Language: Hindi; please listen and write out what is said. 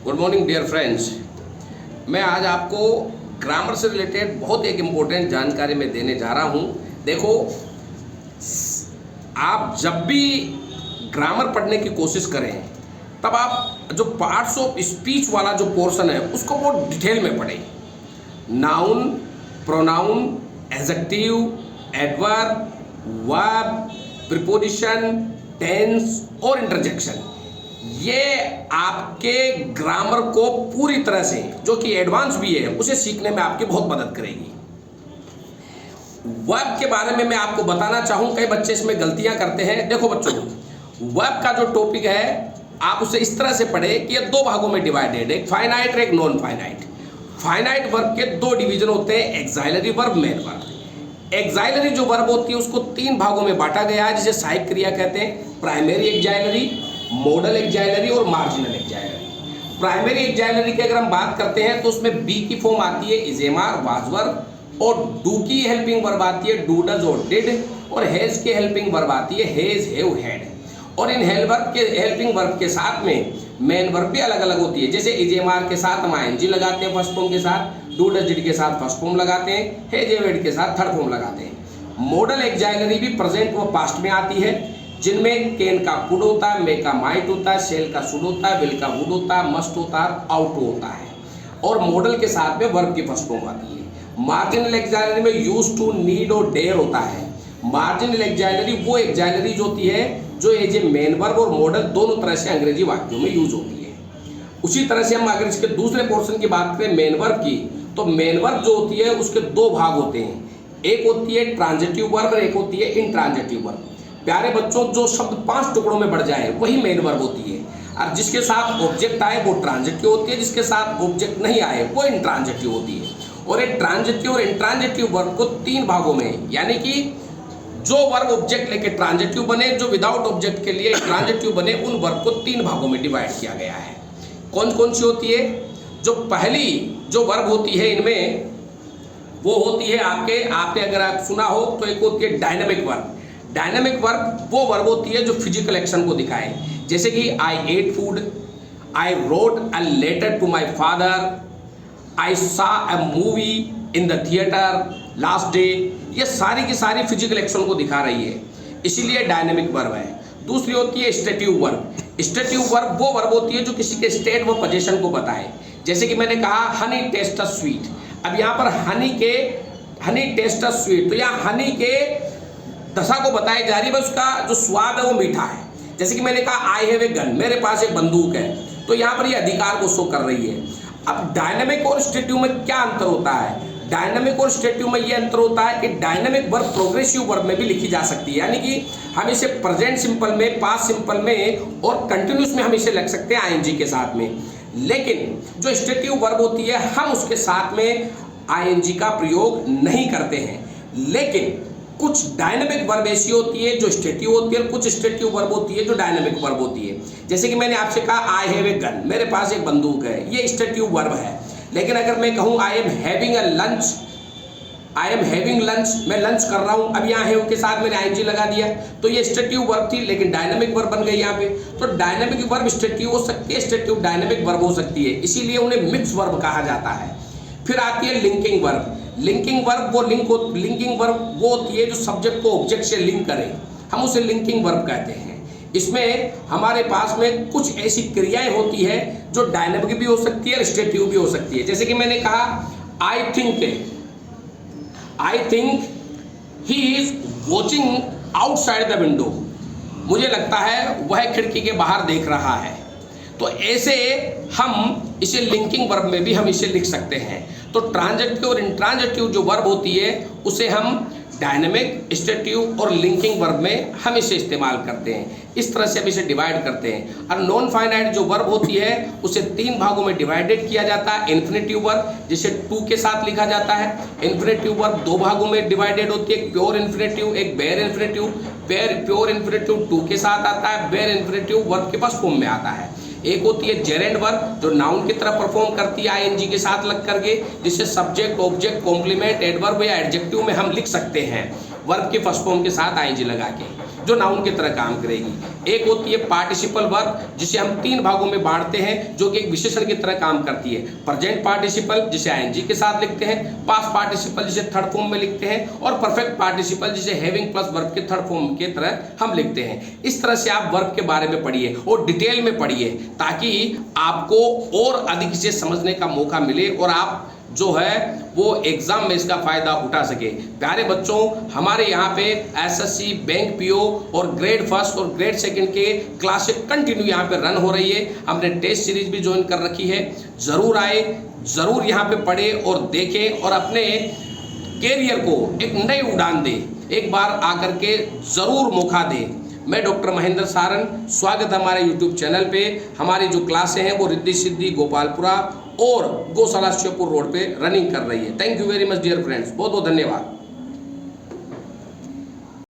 Good morning dear friends. मैं आज आपको ग्रामर से रिलेटेड बहुत एक इम्पोर्टेंट जानकारी मैं देने जा रहा हूँ। देखो, आप जब भी ग्रामर पढ़ने की कोशिश करें तब आप जो पार्ट्स ऑफ स्पीच वाला जो पोर्शन है उसको बहुत डिटेल में पढ़ें। Noun, pronoun, adjective, adverb, verb, preposition, tense और इंटरजेक्शन, ये आपके ग्रामर को पूरी तरह से, जो कि एडवांस भी है, उसे सीखने में आपकी बहुत मदद करेगी। वर्ब के बारे में मैं आपको बताना चाहूँ, कई बच्चे इसमें गलतियां करते हैं। देखो बच्चों, वर्ब का जो टॉपिक है आप उसे इस तरह से पढ़े कि ये दो भागों में डिवाइडेड है, एक फाइनाइट और एक नॉन फाइनाइट। फाइनाइट वर्ब के दो डिवीजन होते हैं, एक्साइलरी वर्ब, मेन वर्ब। एक्साइलरी जो वर्ब होती है उसको तीन भागों में बांटा गया है, जिसे सहायक क्रिया कहते हैं। प्राइमरी एक्साइलरी, मॉडल एक्साइलरी और मार्जिनल एक्साइलरी। प्राइमरी एक्साइलरी की अगर हम बात करते हैं तो उसमें बी की फॉर्म आती है is, am, are, was verb, और डू की हेल्पिंग वर्ब आती है डू, डज और डिड, और हैज की हेल्पिंग वर्ब आती है हैज, हैव, हैड। और इन हेल्पिंग वर्ब के साथ में मेन वर्ब भी अलग अलग होती है। जैसे इज, एम, आर के साथ हम आईएनजी लगाते हैं फर्स्ट फॉर्म के साथ, डू, डज, डिड के साथ फर्स्ट फॉर्म लगाते हैं, हैज, हैव, हैड के साथ थर्ड फॉर्म लगाते हैं। मॉडल एक्साइलरी भी प्रेजेंट व पास्ट में आती है, जिनमें कैन का कुड होता है, मे का माइट होता है, शेल का शुड होता है, विल का वुड होता है, मस्ट होता है, आउट होता है। और मॉडल के साथ में वर्ब की फर्स्ट फॉर्म आती है। मार्जिनल एक्साइलरी में यूज टू, नीड और डेयर होता है। मार्जिनल एक्साइलरी वो एक्साइलरीज होती है जो एज ए मेन वर्ब और मॉडल दोनों तरह से अंग्रेजी वाक्यों में यूज होती है। उसी तरह से हम अगर इसके दूसरे पोर्शन की बात करें मेन वर्ब की, तो मेन वर्ब जो होती है उसके दो भाग होते हैं, एक होती है ट्रांजिटिव वर्ब और एक होती है इनट्रांजिटिव वर्ब। प्यारे बच्चों, जो शब्द 5 टुकड़ों में बढ़ जाए वही मेन वर्ब होती है, और जिसके साथ ऑब्जेक्ट आए वो ट्रांजिटिव होती है, जिसके साथ ऑब्जेक्ट नहीं आए वो इनट्रांजिटिव होती है। और एक ट्रांजिटिव और इनट्रांजिटिव वर्ब को 3 भागों में, यानी कि जो वर्ब ऑब्जेक्ट लेके ट्रांजिटिव बने, जो विदाउट ऑब्जेक्ट के लिए ट्रांजिटिव बने, उन वर्ब को 3 भागों में डिवाइड किया गया है। कौन कौन सी होती है? जो पहली जो वर्ब होती है इनमें वो होती है आपने अगर आप सुना हो तो एक होती है डायनेमिक वर्ब। डायनेमिक वर्ब वो वर्ब होती है जो फिजिकल एक्शन को दिखाए, जैसे कि I ate food, I wrote a letter to my father, I saw a movie in the theatre last day. ये सारी की सारी फिजिकल एक्शन को दिखा रही है, इसीलिए डायनेमिक वर्ब है। दूसरी होती है स्टेटिव वर्ब। स्टेटिव वर्ब वो वर्ब होती है जो किसी के स्टेट व पोजीशन को बताए, जैसे कि मैंने कहा हनी टेस्ट अ स्वीट। अब यहाँ पर हनी टेस्ट अ स्वीट, तो यहाँ हनी के दशा को बताई जा रही है, उसका जो स्वाद है वो मीठा है। जैसे कि मैंने कहा आई हैव ए गन, मेरे पास एक बंदूक है, तो यहाँ पर ये अधिकार को शो कर रही है। अब डायनेमिक और स्टेटिव में क्या अंतर होता है? डायनेमिक और स्टेटिव में ये अंतर होता है कि डायनेमिक वर्ब प्रोग्रेसिव वर्ब में भी लिखी जा सकती है, यानी कि हम इसे प्रेजेंट सिंपल में, पास्ट सिंपल में और कंटिन्यूस में हम इसे लिख सकते हैं आईएनजी के साथ में। लेकिन जो स्टेटिव वर्ब होती है हम उसके साथ में आईएनजी का प्रयोग नहीं करते हैं। लेकिन कुछ डायनेमिक वर्ब ऐसी होती है जो स्टेटिव होती है, और कुछ स्टेटिव वर्ब होती है जो डायनेमिक वर्ब होती है। जैसे कि मैंने आपसे कहा आई हैव ए गन, मेरे पास एक बंदूक है, ये स्टेटिव वर्ब है। लेकिन अगर मैं कहूँ I am having a lunch, I am having lunch, मैं लंच कर रहा हूँ, अब यहाँ हैव के साथ मैंने आईएनजी लगा दिया, तो ये स्टेटिव वर्ब थी लेकिन डायनेमिक वर्ब बन गई यहाँ पे। तो डायनेमिक वर्ब स्टेटिव हो सकती है, स्टेटिव डायनेमिक वर्ब हो सकती है, इसीलिए उन्हें मिक्स वर्ब कहा जाता है। फिर आती है लिंकिंग वर्ब। लिंकिंग वर्ब वो होती है जो सब्जेक्ट को ऑब्जेक्ट से लिंक करे, हम उसे लिंकिंग वर्ब कहते हैं। इसमें हमारे पास में कुछ ऐसी क्रियाएं होती है जो डायनेमिक भी हो सकती है और स्टेटिव भी हो सकती है। जैसे कि मैंने कहा I think he is watching outside the window, मुझे लगता है वह खिड़की के बाहर देख रहा है। तो ऐसे हम इसे लिंकिंग वर्ब में भी हम इसे लिख सकते हैं। तो ट्रांजिटिव और इंट्रांजिटिव जो वर्ब होती है उसे हम डायनेमिक, स्टेटिव और लिंकिंग वर्ब में हम इसे इस्तेमाल करते हैं। इस तरह से हम इसे डिवाइड करते हैं। और नॉन फाइनाइट जो वर्ब होती है उसे 3 भागों में डिवाइडेड किया जाता है। इन्फिनेटिव वर्ब जिसे टू के साथ लिखा जाता है। इन्फिनेटिव वर्ब 2 भागों में डिवाइडेड होती है, एक प्योर इन्फिनेटिव, एक बेयर इन्फिनेटिव। प्योर इन्फिनेटिव 2 के साथ आता है, बेयर इन्फिनेटिव वर्ब के फर्स्ट फॉर्म में आता है। एक होती है जेरेंड वर्ब जो नाउन की तरह परफॉर्म करती है आईएनजी के साथ लग करके, जिसे सब्जेक्ट, ऑब्जेक्ट, कॉम्प्लीमेंट, एडवर्ब या एडजेक्टिव में हम लिख सकते हैं वर्ब के फर्स्ट फॉर्म के साथ आईएनजी लगा के। जो नाउन की तरह काम करेगी। एक होती है पार्टिसिपल वर्ब, जिसे हम 3 भागों में बांटते हैं, जो कि एक विशेषण की तरह काम करती है। प्रेजेंट पार्टिसिपल जिसे आईएनजी के साथ लिखते हैं, पास्ट पार्टिसिपल जिसे थर्ड फॉर्म में लिखते हैं, और परफेक्ट पार्टिसिपल जिसे हैविंग प्लस वर्ब के थर्ड फॉर्म के तरह हम लिखते हैं। इस तरह से आप वर्ब के बारे में पढ़िए और डिटेल में पढ़िए, ताकि आपको और अधिक से समझने का मौका मिले और आप जो है वो एग्जाम में इसका फायदा उठा सके। प्यारे बच्चों, हमारे यहाँ पे एसएससी, बैंक पीओ और ग्रेड फर्स्ट और ग्रेड सेकंड के क्लासेस कंटिन्यू यहाँ पे रन हो रही है। हमने टेस्ट सीरीज भी ज्वाइन कर रखी है। जरूर आए, जरूर यहाँ पे पढ़े और देखें और अपने कैरियर को एक नई उड़ान दे। एक बार आकर के जरूर मौका दे। मैं डॉक्टर महेंद्र सारन, स्वागत है हमारे यूट्यूब चैनल पे। हमारी जो क्लासें हैं वो रिद्धि सिद्धि, गोपालपुरा और गौशाला श्योपुर रोड पे रनिंग कर रही है। Thank you very much dear friends, बहुत बहुत धन्यवाद।